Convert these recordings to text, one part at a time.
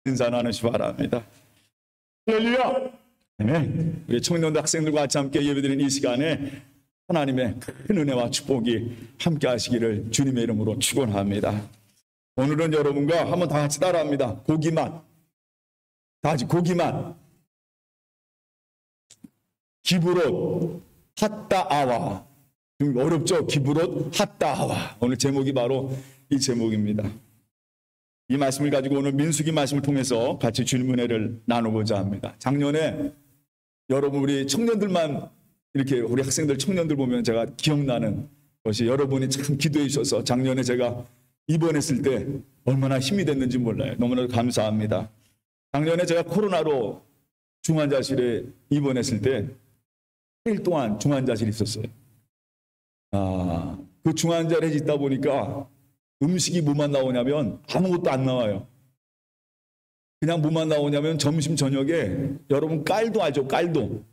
인사 나누시 바랍니다. 할렐루야! 아멘. 우리 청년들 학생들과 같이 함께 예배드리는 이 시간에 하나님의 큰 은혜와 축복이 함께 하시기를 주님의 이름으로 축원합니다. 오늘은 여러분과 한번 다 같이 따라합니다. 고기맛. 다 같이 고기맛. 기브롯 핫다아와. 좀 어렵죠? 기브롯 핫다아와. 오늘 제목이 바로 이 제목입니다. 이 말씀을 가지고 오늘 민수기 말씀을 통해서 같이 주님 은혜를 나누고자 합니다. 작년에 여러분 우리 청년들만 이렇게 우리 학생들 청년들 보면 제가 기억나는 것이 여러분이 참 기도해 주셔서 작년에 제가 입원했을 때 얼마나 힘이 됐는지 몰라요. 너무나 감사합니다. 작년에 제가 코로나로 중환자실에 입원했을 때 8일 동안 중환자실에 있었어요. 그 중환자실에 있다 보니까 음식이 뭐만 나오냐면 아무것도 안 나와요. 그냥 뭐만 나오냐면 점심 저녁에 여러분 깔도 알죠? 깔도.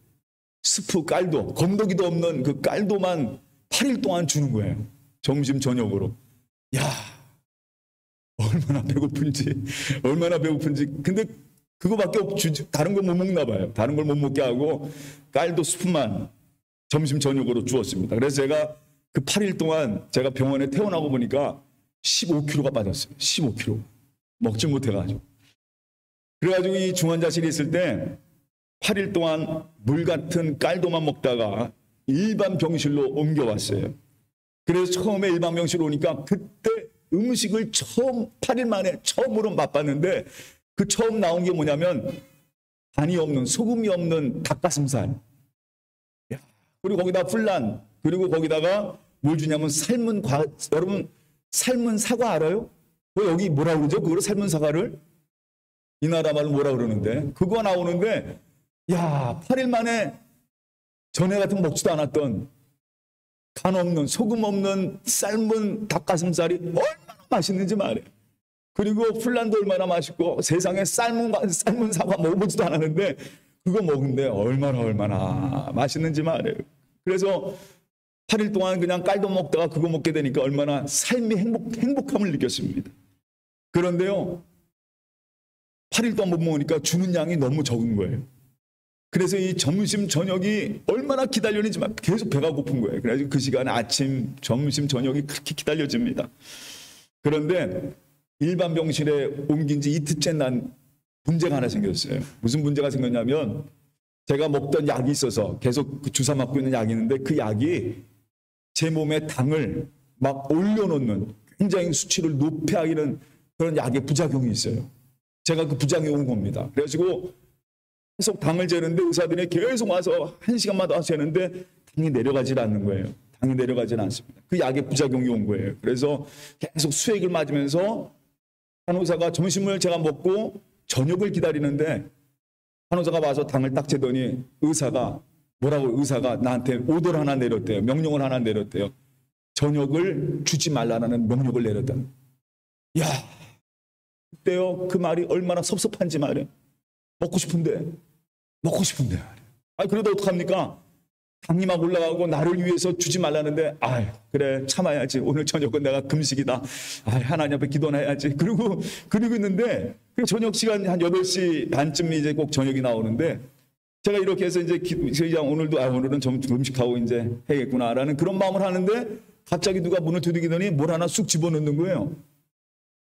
스프 깔도. 건더기도 없는 그 깔도만 8일 동안 주는 거예요. 점심 저녁으로. 야, 얼마나 배고픈지. 얼마나 배고픈지. 근데 그거밖에 없지. 다른 걸 못 먹나 봐요. 다른 걸 못 먹게 하고 깔도 스프만 점심 저녁으로 주었습니다. 그래서 제가 그 8일 동안 제가 병원에 퇴원하고 보니까 15kg가 빠졌어요. 15kg. 먹지 못해가지고. 그래가지고 이 중환자실에 있을 때 8일 동안 물 같은 깔도만 먹다가 일반 병실로 옮겨왔어요. 그래서 처음에 일반 병실로 오니까 그때 음식을 8일 만에 처음으로 맛봤는데 그 처음 나온 게 뭐냐면 간이 없는, 소금이 없는 닭가슴살. 그리고 거기다 훌란, 그리고 거기다가 뭘 주냐면 여러분 삶은 사과 알아요? 여기 뭐라 그러죠? 그거를 삶은 사과를? 이 나라 말로 뭐라 그러는데? 그거 나오는데, 야, 8일 만에 전에 같은 거 먹지도 않았던 간 없는, 소금 없는 삶은 닭가슴살이 얼마나 맛있는지 말이에요. 그리고 훌란도 얼마나 맛있고, 세상에 삶은 사과 먹어보지도 않았는데, 그거 먹는데 얼마나 맛있는지 말이에요. 그래서 8일 동안 그냥 깔도 먹다가 그거 먹게 되니까 얼마나 삶의 행복함을 느꼈습니다. 그런데요, 8일 동안 못 먹으니까 주는 양이 너무 적은 거예요. 그래서 이 점심, 저녁이 얼마나 기다렸는지만 계속 배가 고픈 거예요. 그래서 그 시간에 아침, 점심, 저녁이 그렇게 기다려집니다. 그런데 일반 병실에 옮긴 지 이틀째 난 문제가 하나 생겼어요. 무슨 문제가 생겼냐면 제가 먹던 약이 있어서 계속 그 주사 맞고 있는 약이 있는데 그 약이 제 몸에 당을 막 올려놓는 굉장히 수치를 높게 하기는 그런 약의 부작용이 있어요. 제가 그 부작용이 온 겁니다. 그래가지고 계속 당을 재는데 의사들이 계속 와서 1시간마다 와서 재는데 당이 내려가질 않는 거예요. 당이 내려가질 않습니다. 그 약의 부작용이 온 거예요. 그래서 계속 수액을 맞으면서 간호사가 점심을 제가 먹고 저녁을 기다리는데 간호사가 와서 당을 딱 재더니 의사가 나한테 오더를 하나 내렸대요. 명령을 하나 내렸대요. 저녁을 주지 말라는 명령을 내렸다. 야, 그때요 그 말이 얼마나 섭섭한지 말이에요. 먹고 싶은데. 그래도 어떡합니까? 당이 막 올라가고 나를 위해서 주지 말라는데 그래 참아야지. 오늘 저녁은 내가 금식이다. 하나님 앞에 기도나 해야지. 그러고 있는데 저녁 시간 한 8시 반쯤 이제 꼭 저녁이 나오는데 제가 이렇게 해서 이제 오늘은 좀 금식하고 이제 해야겠구나라는 그런 마음을 하는데 갑자기 누가 문을 두드리더니 뭘 하나 쑥 집어넣는 거예요.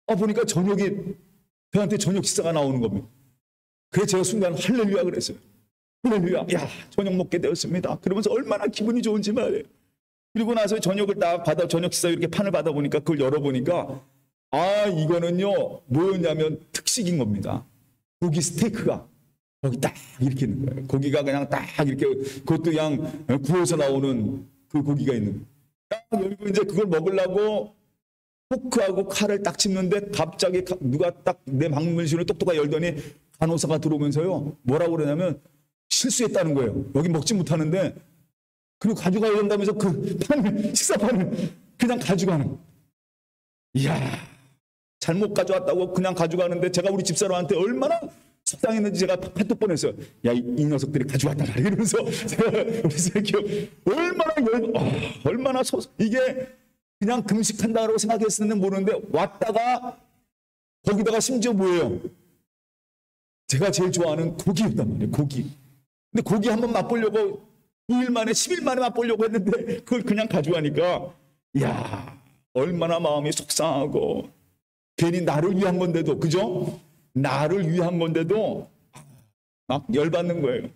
보니까 저한테 저녁 식사가 나오는 겁니다. 그래서 제가 순간 할렐루야 그랬어요. 할렐루야. 야, 저녁 먹게 되었습니다. 그러면서 얼마나 기분이 좋은지 말이에요. 그리고 나서 저녁을 딱 저녁 식사 이렇게 판을 받아보니까 그걸 열어보니까 이거는요 뭐였냐면 특식인 겁니다. 고기 스테이크가 거기 딱 이렇게 있는 거예요. 고기가 그냥 딱 이렇게 그것도 그냥 구워서 나오는 그 고기가 있는 거예요. 딱 열고 이제 그걸 먹으려고 포크하고 칼을 딱 짚는데 갑자기 누가 딱 내 방문실을 똑똑하게 열더니 간호사가 들어오면서요 뭐라고 그러냐면 실수했다는 거예요. 여기 먹지 못하는데 그리고 가져가야 된다면서 그 식사판을 그냥 가져가는. 이야, 잘못 가져왔다고 그냥 가져가는데 제가 우리 집사람한테 얼마나 속상했는지 제가 팔뚝 뻔했어요. 야, 이 녀석들이 가져왔다 이러면서 제가 우리 새끼 얼마나 이게 그냥 금식한다고 생각했었는데 모르는데 왔다가 거기다가 심지어 뭐예요? 제가 제일 좋아하는 고기였단 말이에요. 고기. 근데 고기 한번 맛보려고 9일 만에 10일 만에 맛보려고 했는데 그걸 그냥 가져가니까 이야, 얼마나 마음이 속상하고, 괜히 나를 위한 건데도, 그죠? 나를 위한 건데도 막 열받는 거예요.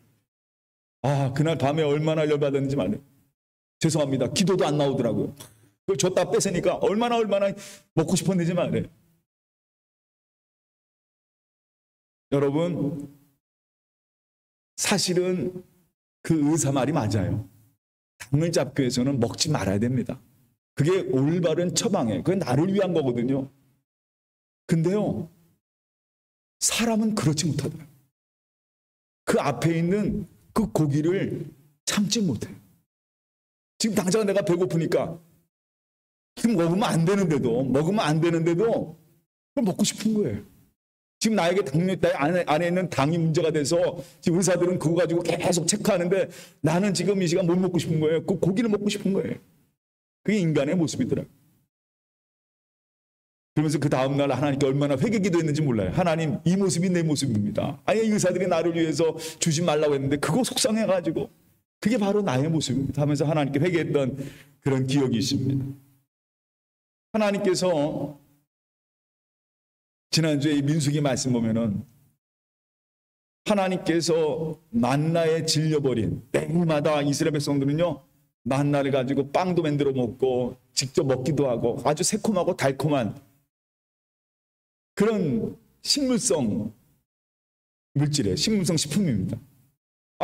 아, 그날 밤에 얼마나 열받았는지 말이에요. 죄송합니다. 기도도 안 나오더라고요. 그걸 줬다 뺏으니까 얼마나 먹고 싶었는지 말이에요. 여러분, 사실은 그 의사 말이 맞아요. 당을 잡기 위해서는 먹지 말아야 됩니다. 그게 올바른 처방이에요. 그게 나를 위한 거거든요. 근데요, 사람은 그렇지 못하더라고요. 그 앞에 있는 그 고기를 참지 못해요. 지금 당장 내가 배고프니까 지금 먹으면 안 되는데도 그걸 먹고 싶은 거예요. 지금 나에게 안에 있는 당이 문제가 돼서 지금 의사들은 그거 가지고 계속 체크하는데 나는 지금 이 시간 못 먹고 싶은 거예요. 그 고기를 먹고 싶은 거예요. 그게 인간의 모습이더라고요. 그러면서 그 다음날 하나님께 얼마나 회개기도 했는지 몰라요. 하나님, 이 모습이 내 모습입니다. 아니, 의사들이 나를 위해서 주지 말라고 했는데 그거 속상해가지고 그게 바로 나의 모습입니다 하면서 하나님께 회개했던 그런 기억이 있습니다. 하나님께서 지난주에 이 민수기 말씀 보면은 하나님께서 만나에 질려버린, 매일마다 이스라엘 백성들은요 만나를 가지고 빵도 만들어 먹고 직접 먹기도 하고 아주 새콤하고 달콤한 그런 식물성 물질이에요. 식물성 식품입니다.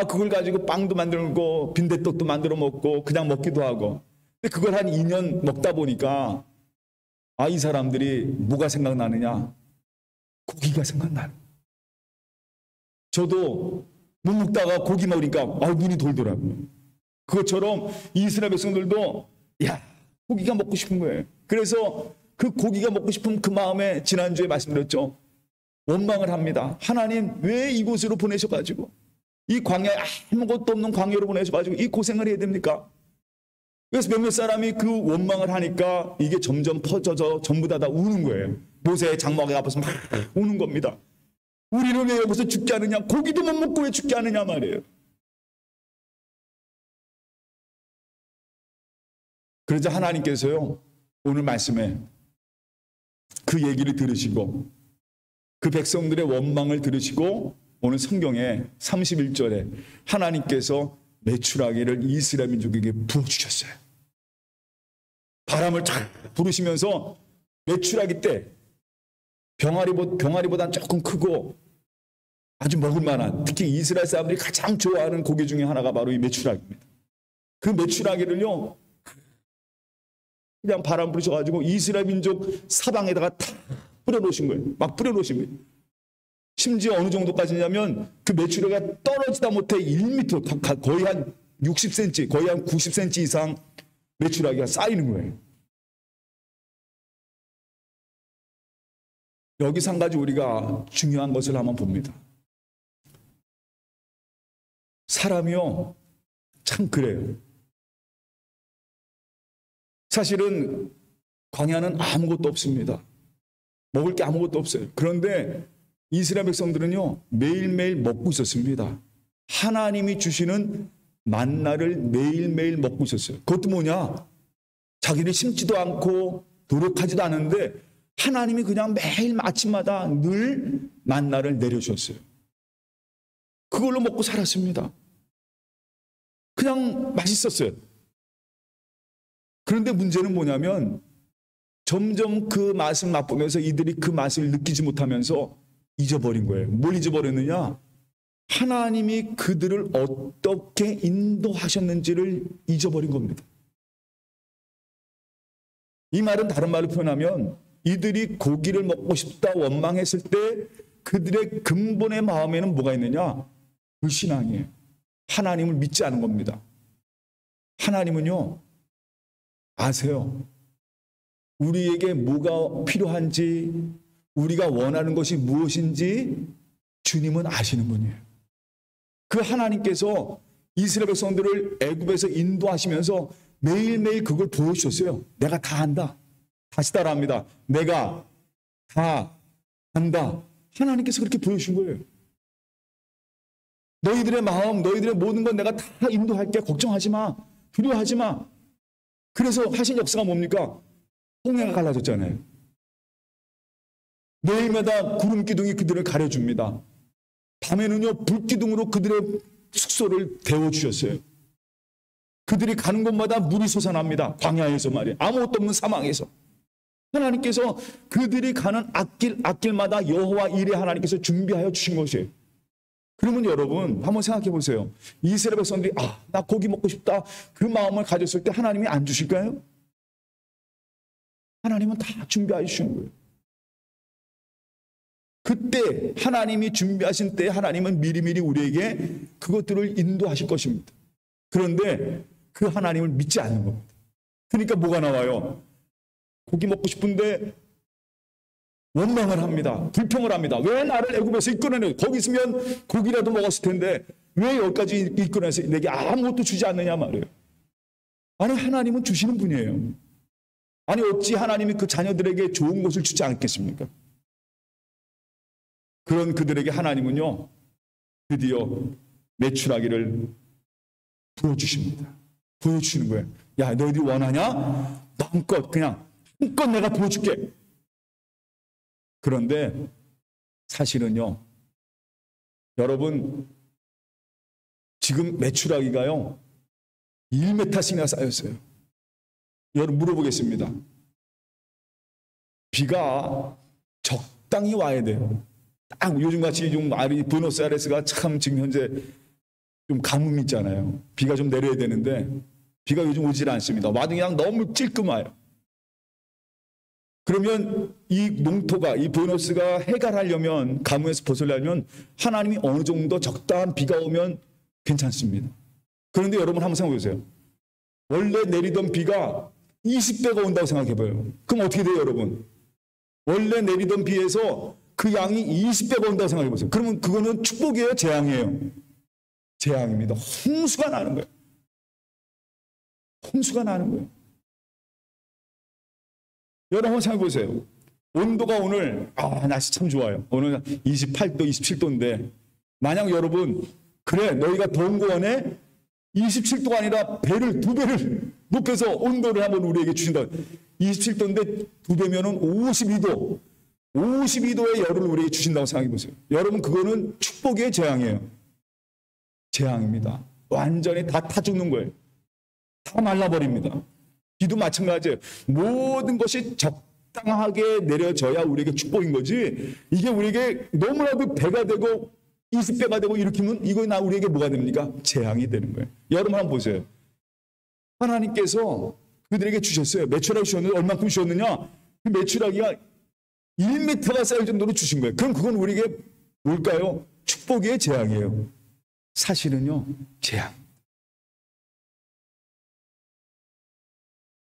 그걸 가지고 빵도 만들고 빈대떡도 만들어 먹고 그냥 먹기도 하고. 근데 그걸 한 2년 먹다 보니까 이 사람들이 뭐가 생각나느냐? 고기가 생각나요. 저도 못 먹다가 고기 먹으니까 눈이 돌더라고요. 그것처럼 이스라엘 백성들도 고기가 먹고 싶은 거예요. 그래서 그 고기가 먹고 싶은 그 마음에 지난주에 말씀드렸죠. 원망을 합니다. 하나님, 왜 이곳으로 보내셔가지고 이 광야에 아무것도 없는 광야로 보내셔가지고 이 고생을 해야 됩니까? 그래서 몇몇 사람이 그 원망을 하니까 이게 점점 퍼져서 전부 다 우는 거예요. 모세의 장막에 앞에서 막 우는 겁니다. 우리는 왜 여기서 죽게 하느냐? 고기도 못 먹고 왜 죽게 하느냐 말이에요. 그러자 하나님께서요, 오늘 말씀에 그 얘기를 들으시고 그 백성들의 원망을 들으시고 오늘 성경에 31절에 하나님께서 메추라기를 이스라엘 민족에게 부어주셨어요. 바람을 쫙 부르시면서 메추라기 때 병아리보단 조금 크고 아주 먹을 만한, 특히 이스라엘 사람들이 가장 좋아하는 고기 중에 하나가 바로 이 메추라기입니다. 그 메추라기를요 그냥 바람 부르셔가지고 이스라엘 민족 사방에다가 다 뿌려놓으신 거예요. 막 뿌려놓으신 거예요. 심지어 어느 정도까지냐면 그 메추라기가 떨어지다 못해 1m, 거의 한 60cm, 거의 한 90cm 이상 메추라기가 쌓이는 거예요. 여기서 한 가지 우리가 중요한 것을 한번 봅니다. 사람이요, 참 그래요. 사실은 광야는 아무것도 없습니다. 먹을 게 아무것도 없어요. 그런데 이스라엘 백성들은요 매일매일 먹고 있었습니다. 하나님이 주시는 만나를 매일매일 먹고 있었어요. 그것도 뭐냐? 자기를 심지도 않고 노력하지도 않은데 하나님이 그냥 매일 아침마다 늘 만나를 내려주셨어요. 그걸로 먹고 살았습니다. 그냥 맛있었어요. 그런데 문제는 뭐냐면 점점 그 맛을 맛보면서 이들이 그 맛을 느끼지 못하면서 잊어버린 거예요. 뭘 잊어버렸느냐? 하나님이 그들을 어떻게 인도하셨는지를 잊어버린 겁니다. 이 말은 다른 말로 표현하면 이들이 고기를 먹고 싶다 원망했을 때 그들의 근본의 마음에는 뭐가 있느냐? 불신앙이에요. 하나님을 믿지 않은 겁니다. 하나님은요 아세요. 우리에게 뭐가 필요한지, 우리가 원하는 것이 무엇인지 주님은 아시는 분이에요. 그 하나님께서 이스라엘 백성들을 애굽에서 인도하시면서 매일매일 그걸 보여주셨어요. 내가 다 한다. 다시 따라합니다. 내가 다 한다. 하나님께서 그렇게 보여주신 거예요. 너희들의 마음, 너희들의 모든 건 내가 다 인도할게. 걱정하지 마. 두려워하지 마. 그래서 하신 역사가 뭡니까? 홍해가 갈라졌잖아요. 매일마다 구름 기둥이 그들을 가려줍니다. 밤에는요, 불기둥으로 그들의 숙소를 데워주셨어요. 그들이 가는 곳마다 물이 솟아납니다. 광야에서 말이에요. 아무것도 없는 사막에서. 하나님께서 그들이 가는 앞길마다 여호와 이레 하나님께서 준비하여 주신 것이에요. 그러면 여러분 한번 생각해 보세요. 이스라엘 백성들이 나 고기 먹고 싶다 그 마음을 가졌을 때 하나님이 안 주실까요? 하나님은 다 준비해 주시는 거예요. 그때 하나님이 준비하신 때 하나님은 미리미리 우리에게 그것들을 인도하실 것입니다. 그런데 그 하나님을 믿지 않는 겁니다. 그러니까 뭐가 나와요? 고기 먹고 싶은데 원망을 합니다. 불평을 합니다. 왜 나를 애굽에서 이끌어내? 거기 있으면 고기라도 먹었을 텐데 왜 여기까지 이끌어내서 내게 아무것도 주지 않느냐 말이에요. 아니 하나님은 주시는 분이에요. 아니 어찌 하나님이 그 자녀들에게 좋은 것을 주지 않겠습니까? 그런 그들에게 하나님은요 드디어 메추라기를 부어주십니다. 보여주시는 거예요. 야 너희들이 원하냐? 마음껏 그냥 한껏 내가 부어줄게. 그런데 사실은요 여러분 지금 메추라기가요 1m씩이나 쌓였어요. 여러분 물어보겠습니다. 비가 적당히 와야 돼요. 딱 요즘같이 좀 부에노스아이레스가 참 지금 현재 좀 가뭄 있잖아요. 비가 좀 내려야 되는데 비가 요즘 오질 않습니다. 와도 그냥 너무 찔끔해요. 그러면 이 농토가 이 부에노스가 해갈하려면 가뭄에서 벗어나려면 하나님이 어느 정도 적당한 비가 오면 괜찮습니다. 그런데 여러분 한번 생각해 보세요. 원래 내리던 비가 20배가 온다고 생각해봐요. 그럼 어떻게 돼요 여러분? 원래 내리던 비에서 그 양이 20배가 온다고 생각해보세요. 그러면 그거는 축복이에요? 재앙이에요? 재앙입니다. 홍수가 나는 거예요. 홍수가 나는 거예요. 여러분 한번 생각해보세요. 온도가 오늘 날씨 참 좋아요. 오늘 28도 27도인데 만약 여러분 그래 너희가 더운 거 원해? 27도가 아니라 두 배를 높여서 온도를 한번 우리에게 주신다. 27도인데 2배면은 52도. 52도의 열을 우리에게 주신다고 생각해 보세요. 여러분 그거는 축복의 재앙이에요. 재앙입니다. 완전히 다 타 죽는 거예요. 다 말라버립니다. 비도 마찬가지예요. 모든 것이 적당하게 내려져야 우리에게 축복인 거지. 이게 우리에게 너무나도 배가 되고 20배가 되고 일으키면 이거 우리에게 뭐가 됩니까? 재앙이 되는 거예요. 여러분 한번 보세요. 하나님께서 그들에게 주셨어요. 메추라기 주셨는데 얼마큼 주셨느냐? 그 메추라기가 1m가 쌓일 정도로 주신 거예요. 그럼 그건 우리에게 뭘까요? 축복이에요? 재앙이에요? 사실은요. 재앙.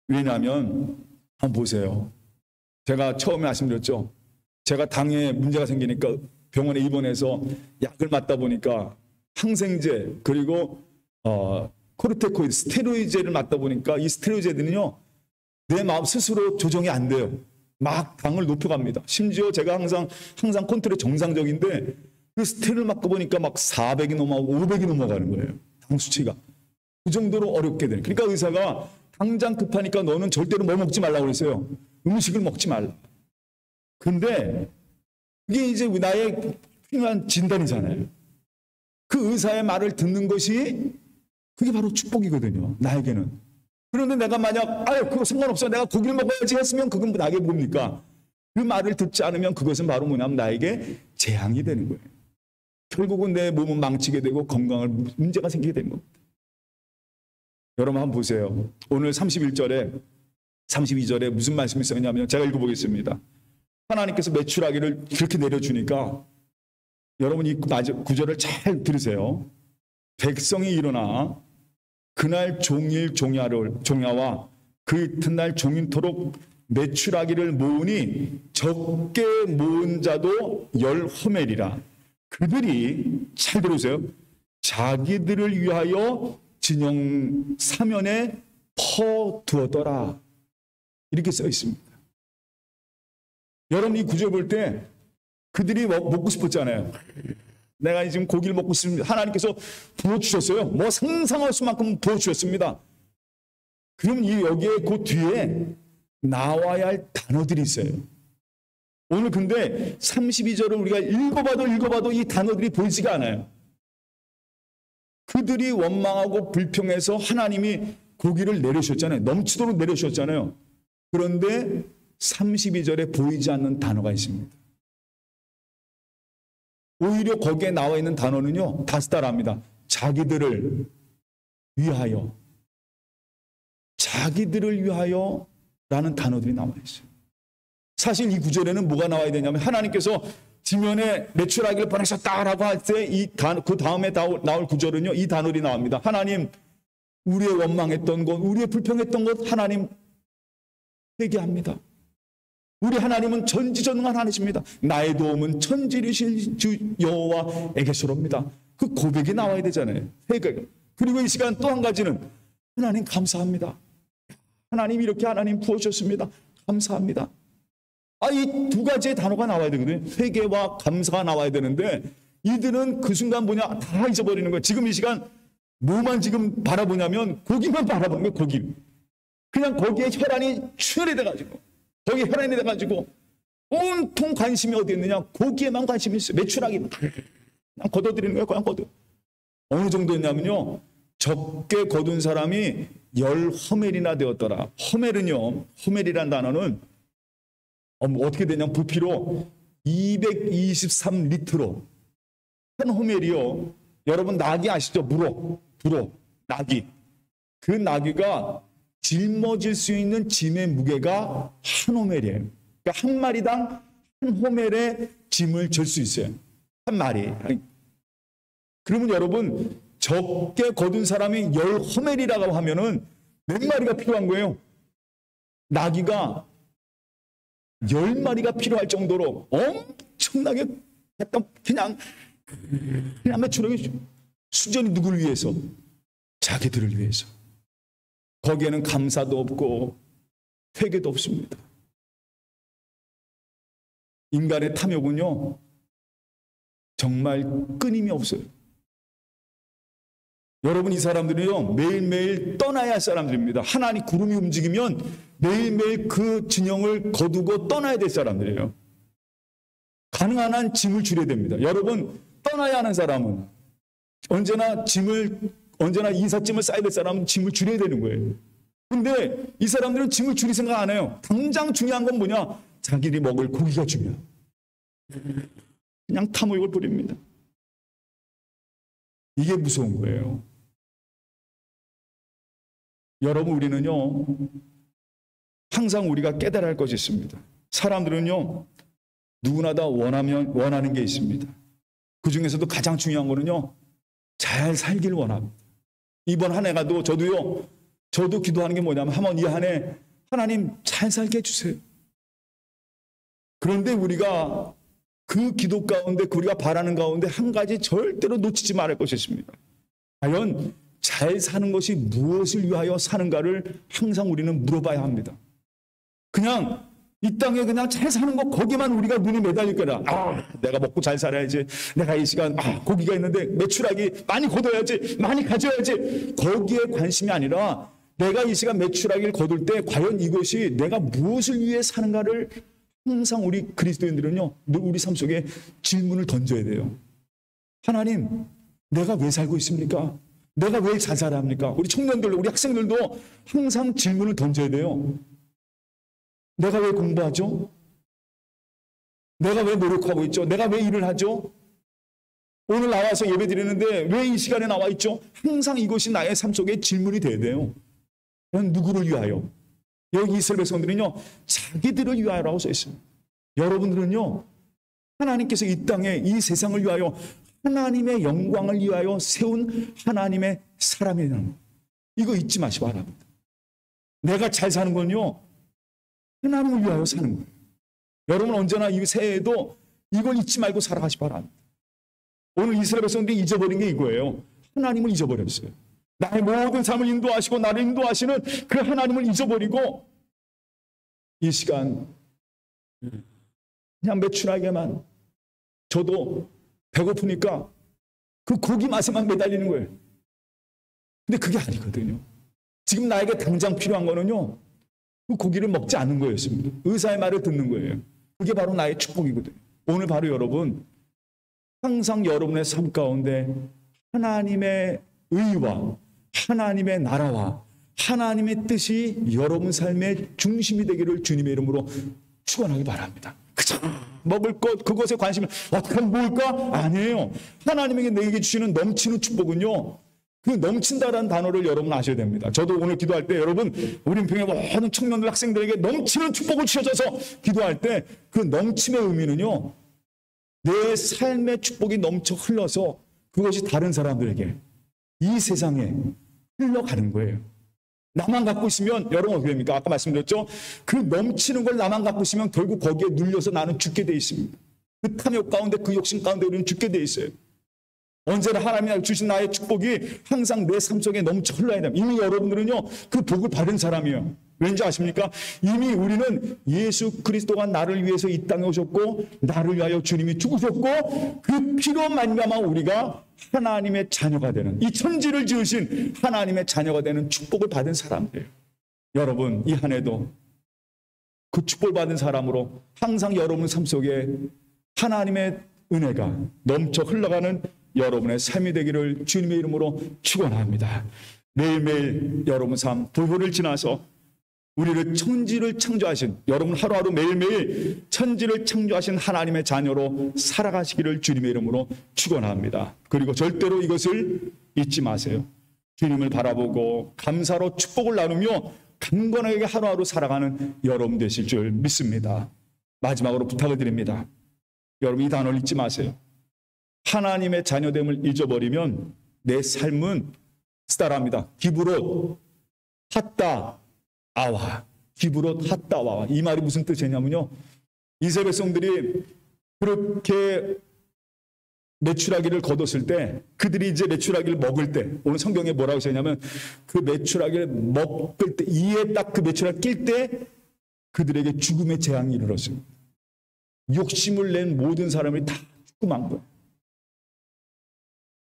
왜냐하면 한번 보세요. 제가 처음에 말씀드렸죠. 제가 당에 문제가 생기니까 병원에 입원해서 약을 맞다 보니까 항생제 그리고 코르테코이드 스테로이드제를 맞다 보니까 이 스테로이드제들은요. 내 마음 스스로 조정이 안 돼요. 막 당을 높여갑니다. 심지어 제가 항상 컨트롤이 정상적인데 그 스테로이드를 맞고 보니까 막 400이 넘어가고 500이 넘어가는 거예요. 당 수치가. 그 정도로 어렵게 되는. 그러니까 의사가 당장 급하니까 너는 절대로 뭐 먹지 말라고 그랬어요. 음식을 먹지 말라. 근데 이게 이제 나의 필요한 진단이잖아요. 그 의사의 말을 듣는 것이 그게 바로 축복이거든요. 나에게는. 그런데 내가 만약 그거 상관없어 내가 고기를 먹어야지 했으면 그건 나에게 뭡니까? 그 말을 듣지 않으면 그것은 바로 뭐냐면 나에게 재앙이 되는 거예요. 결국은 내 몸은 망치게 되고 건강을 문제가 생기게 되는 겁니다. 여러분 한번 보세요. 오늘 31절에 32절에 무슨 말씀이 있었냐면 제가 읽어보겠습니다. 하나님께서 메추라기를 그렇게 내려주니까 여러분 이 구절을 잘 들으세요. 백성이 일어나 그날 종일 종야와 그 이튿날 종인토록 메추라기를 모으니 적게 모은 자도 10호멜이라. 그들이 잘 들으세요. 자기들을 위하여 진영 사면에 퍼두었더라. 이렇게 써 있습니다. 여러분 이 구절 볼 때 그들이 먹고 싶었잖아요. 내가 지금 고기를 먹고 있습니다. 하나님께서 부어주셨어요. 뭐 상상할 수만큼 부어주셨습니다. 그럼 여기에 그 뒤에 나와야 할 단어들이 있어요. 오늘 근데 32절을 우리가 읽어봐도 이 단어들이 보이지가 않아요. 그들이 원망하고 불평해서 하나님이 고기를 내려주셨잖아요. 넘치도록 내려주셨잖아요. 그런데 32절에 보이지 않는 단어가 있습니다. 오히려 거기에 나와 있는 단어는요, 다시 따라합니다. 자기들을 위하여. 자기들을 위하여 라는 단어들이 나와 있어요. 사실 이 구절에는 뭐가 나와야 되냐면 하나님께서 지면에 메추라기를 보내셨다라고 할 때 그 다음에 나올 구절은요, 이 단어들이 나옵니다. 하나님, 우리의 원망했던 것, 우리의 불평했던 것 하나님 회개합니다. 우리 하나님은 전지전능한 하나님이십니다. 나의 도움은 천지이신 주 여호와에게서로입니다. 그 고백이 나와야 되잖아요. 회개. 그리고 이 시간 또 한 가지는 하나님 감사합니다. 하나님 이렇게 하나님 부어주셨습니다. 감사합니다. 이 두 가지의 단어가 나와야 되거든요. 회개와 감사가 나와야 되는데 이들은 그 순간 뭐냐 다 잊어버리는 거예요. 지금 이 시간 뭐만 지금 바라보냐면 고기만 바라보는 거예요. 고기. 그냥 거기에 혈안이 출혈이 돼가지고 거기에 혈안이 돼가지고 온통 관심이 어디 있느냐 고기에만 관심이 있어요. 메추라기만 그냥 걷어들이는 거예요. 그냥 걷어. 어느 정도였냐면요. 적게 거둔 사람이 10호멜이나 되었더라. 호멜이란 단어는 어떻게 되냐면 부피로 223리터로 한 호멜이요. 여러분 나귀 아시죠? 불어 나귀. 그 나귀가 짊어질 수 있는 짐의 무게가 한 호멜이에요. 그러니까 한 마리당 한 호멜의 짐을 질 수 있어요. 한 마리. 그러면 여러분 적게 거둔 사람이 10호멜이라고 하면은 몇 마리가 필요한 거예요? 나귀가 10마리가 필요할 정도로 엄청나게 약간 그냥 메추라기 수전이 누구를 위해서? 자기들을 위해서. 거기에는 감사도 없고 회개도 없습니다. 인간의 탐욕은요 정말 끊임이 없어요. 여러분 이 사람들은요 매일매일 떠나야 할 사람들입니다. 하나님 구름이 움직이면 매일매일 그 진영을 거두고 떠나야 될 사람들이에요. 가능한 한 짐을 줄여야 됩니다. 여러분 떠나야 하는 사람은 언제나 이삿짐을 싸야 될 사람은 짐을 줄여야 되는 거예요. 근데 이 사람들은 짐을 줄일 생각 안 해요. 당장 중요한 건 뭐냐? 자기들이 먹을 고기가 중요해요. 그냥 탐욕을 부립니다. 이게 무서운 거예요. 여러분 우리는요 항상 우리가 깨달아야 할 것이 있습니다. 사람들은요 누구나 다 원하는 게 있습니다. 그 중에서도 가장 중요한 거는요 잘 살길 원합니다. 이번 한 해가도 저도 기도하는 게 뭐냐면 한번 이 한 해 하나님 잘 살게 해주세요. 그런데 우리가 그 기도 가운데 우리가 바라는 가운데 한 가지 절대로 놓치지 말을 것이 있습니다. 과연 잘 사는 것이 무엇을 위하여 사는가를 항상 우리는 물어봐야 합니다. 그냥 이 땅에 그냥 잘 사는 것 거기만 우리가 눈이 매달릴 거라. 내가 먹고 잘 살아야지. 내가 이 시간 고기가 있는데 메추라기 많이 걷어야지. 많이 가져야지. 거기에 관심이 아니라 내가 이 시간 메추라기를 거둘 때 과연 이것이 내가 무엇을 위해 사는가를 항상 우리 그리스도인들은요 우리 삶 속에 질문을 던져야 돼요. 하나님 내가 왜 살고 있습니까? 내가 왜 잘 살아야 합니까? 우리 청년들도 우리 학생들도 항상 질문을 던져야 돼요. 내가 왜 공부하죠? 내가 왜 노력하고 있죠? 내가 왜 일을 하죠? 오늘 나와서 예배 드리는데 왜 이 시간에 나와 있죠? 항상 이것이 나의 삶 속에 질문이 돼야 돼요. 그럼 누구를 위하여? 여기 이스라엘 백성들은요 자기들을 위하여라고 써 있습니다. 여러분들은요 하나님께서 이 땅에 이 세상을 위하여 하나님의 영광을 위하여 세운 하나님의 사람이라는 거. 이거 잊지 마시기 바랍니다. 내가 잘 사는 건요 하나님을 위하여 사는 거예요. 여러분 언제나 이 새해에도 이걸 잊지 말고 살아가시기 바랍니다. 오늘 이스라엘 백성들이 잊어버린 게 이거예요. 하나님을 잊어버렸어요. 나의 모든 삶을 인도하시고 나를 인도하시는 그 하나님을 잊어버리고 이 시간 그냥 매출하게만 저도 배고프니까 그 고기 맛에만 매달리는 거예요. 근데 그게 아니거든요. 지금 나에게 당장 필요한 거는요, 그 고기를 먹지 않는 거였습니다. 의사의 말을 듣는 거예요. 그게 바로 나의 축복이거든요. 오늘 바로 여러분, 항상 여러분의 삶 가운데 하나님의 의와 하나님의 나라와 하나님의 뜻이 여러분 삶의 중심이 되기를 주님의 이름으로 축원하기 바랍니다. 그저 먹을 것, 그것에 관심을 어떻게 하면 뭘까? 아니에요. 하나님에게 내게 주시는 넘치는 축복은요, 그 넘친다라는 단어를 여러분 아셔야 됩니다. 저도 오늘 기도할 때 여러분, 우린평의 모든 청년들, 학생들에게 넘치는 축복을 주셔서 기도할 때 그 넘침의 의미는요, 내 삶의 축복이 넘쳐 흘러서 그것이 다른 사람들에게, 이 세상에 흘러가는 거예요. 나만 갖고 있으면 여러분 어떻게 됩니까? 아까 말씀드렸죠? 그 넘치는 걸 나만 갖고 있으면 결국 거기에 눌려서 나는 죽게 돼 있습니다. 그 탐욕 가운데, 그 욕심 가운데 우리는 죽게 돼 있어요. 언제나 하나님이 주신 나의 축복이 항상 내 삶 속에 넘쳐 흘러야 됩니다. 이미 여러분들은요, 그 복을 받은 사람이에요. 왠지 아십니까? 이미 우리는 예수 그리스도가 나를 위해서 이 땅에 오셨고, 나를 위하여 주님이 죽으셨고, 그 피로 말미암아 우리가 하나님의 자녀가 되는, 이 천지를 지으신 하나님의 자녀가 되는 축복을 받은 사람들이에요. 여러분, 이 한 해도 그 축복을 받은 사람으로 항상 여러분 삶 속에 하나님의 은혜가 넘쳐 흘러가는 여러분의 삶이 되기를 주님의 이름으로 축원합니다. 매일매일 여러분 삶 도효를 지나서 우리를 천지를 창조하신, 여러분 하루하루 매일매일 천지를 창조하신 하나님의 자녀로 살아가시기를 주님의 이름으로 축원합니다. 그리고 절대로 이것을 잊지 마세요. 주님을 바라보고 감사로 축복을 나누며 강건하게 하루하루 살아가는 여러분 되실 줄 믿습니다. 마지막으로 부탁을 드립니다. 여러분, 이 단어를 잊지 마세요. 하나님의 자녀됨을 잊어버리면 내 삶은 스타랍니다. 기브롯 핫다 아와, 기브롯 핫다 아와. 이 말이 무슨 뜻이냐면요, 이스라엘 백성들이 그렇게 메추라기를 거뒀을 때, 그들이 이제 메추라기를 먹을 때, 오늘 성경에 뭐라고 써있냐면 그 메추라기를 먹을 때, 이에 딱 그 메추라기 낄 때 그들에게 죽음의 재앙이 이르렀습니다. 욕심을 낸 모든 사람이 다 죽고 만 거예요.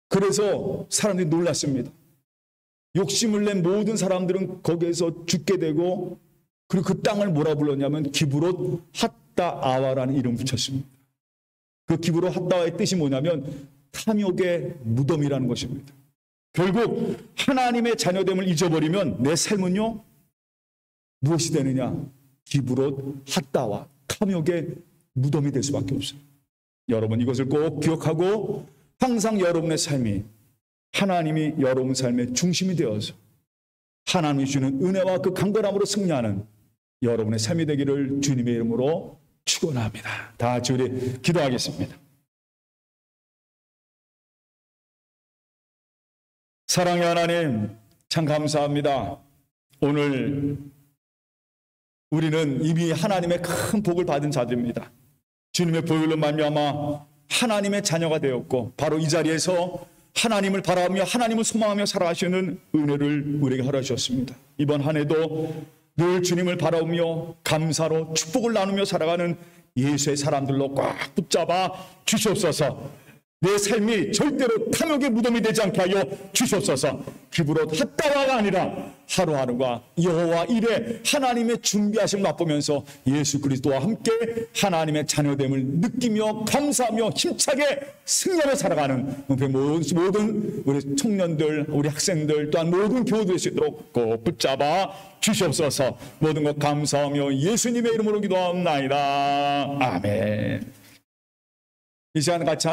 그래서 사람들이 놀랐습니다. 욕심을 낸 모든 사람들은 거기에서 죽게 되고, 그리고 그 땅을 뭐라 불렀냐면 기브롯 핫다 아와라는 이름을 붙였습니다. 그 기브롯 핫다와의 뜻이 뭐냐면 탐욕의 무덤이라는 것입니다. 결국 하나님의 자녀됨을 잊어버리면 내 삶은요, 무엇이 되느냐? 기브롯 핫다와 탐욕의 무덤이 될 수밖에 없어요. 여러분, 이것을 꼭 기억하고 항상 여러분의 삶이 하나님이 여러분 삶의 중심이 되어서 하나님이 주는 은혜와 그 강건함으로 승리하는 여러분의 삶이 되기를 주님의 이름으로 축원합니다. 다 같이 우리 기도하겠습니다. 사랑의 하나님, 참 감사합니다. 오늘 우리는 이미 하나님의 큰 복을 받은 자들입니다. 주님의 보혈로 말미암아 하나님의 자녀가 되었고, 바로 이 자리에서 하나님을 바라보며 하나님을 소망하며 살아가시는 은혜를 우리에게 허락해 주셨습니다. 이번 한 해도 늘 주님을 바라보며 감사로 축복을 나누며 살아가는 예수의 사람들로 꽉 붙잡아 주시옵소서. 내 삶이 절대로 탐욕의 무덤이 되지 않게 하여 주시옵소서. 기브롯 핫다와가 아니라 하루하루가 여호와 일에 하나님의 준비하심을 맛보면서 예수 그리스도와 함께 하나님의 자녀됨을 느끼며 감사하며 힘차게 승리하며 살아가는 모든 우리 청년들, 우리 학생들, 또한 모든 교우들 수 있도록 꼭 붙잡아 주시옵소서. 모든 것 감사하며 예수님의 이름으로 기도하옵나이다. 아멘. 이 시간 같이 하는